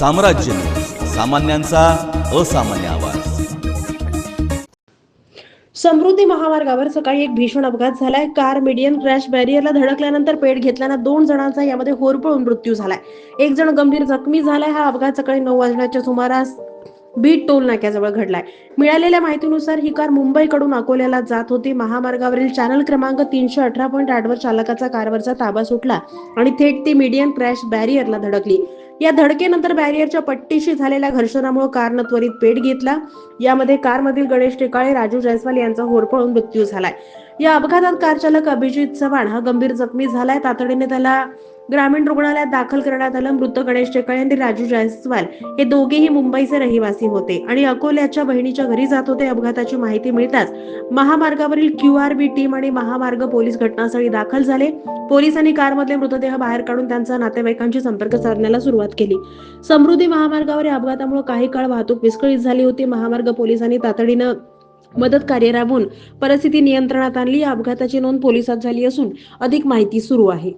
साम्राज्य न्यूज, सामान्यांचा असामान्य आवाज। समृद्धी महामार्गावर सकाळी एक भीषण अपघात झालाय। कार मीडियन क्रॅश बॅरियरला धडकल्यानंतर पेट घेतल्यानं 2 जणांचा यामध्ये होरपळून मृत्यू झालाय। एक जण गंभीर जखमी झालाय। हा अपघात सकाळी 9 वाजण्याच्या सुमारास बीट टोल नाक्याजवळ घडलाय। मिळालेल्या माहितीनुसार ही कार मुंबईकडून अकोल्याला जात होती। महामार्गावरील चॅनल क्रमांक 318.8 वर चालकाचा कारवरचा ताबा सुटला आणि थेट ती मीडियन क्रॅश बॅरियरला धडकली। या धडकेनंतर बॅरियरच्या पट्टीशी झालेल्या घर्षणामुळे कारनं त्वरित पेट घेतला। यामध्ये कारमधील गणेश टेकाळे, राजू जयस्वाल यांचा होरपळून मृत्यू झालाय। या अपघातात कार चालक अभिजित चव्हाण हा गंभीर जखमी झालाय। तातडीने त्याला ग्रामीण रुग्णालयात दाखल करण्यात आलं। मृत गणेश टेकाळे आणि राजू जयस्वाल हे दोघेही मुंबईचे रहिवासी होते आणि अकोल्याच्या बहिणीच्या घरी जात होते। अपघाताची माहिती मिळताच महामार्गावरील QRB टीम आणि महामार्ग पोलीस घटनास्थळी दाखल झाले। पोलिसांनी कारमधले मृतदेह बाहेर काढून त्यांच्या नातेवाईकांशी संपर्क साधण्याला सुरुवात केली। समृद्धी महामार्गावर या अपघातामुळे काही काळ वाहतूक विस्कळीत झाली होती। महामार्ग पोलिसांनी तातडीनं मदत कार्य राबवून परिस्थिती नियंत्रणात आणली। या अपघाताची नोंद पोलिसात झाली असून अधिक माहिती सुरू आहे।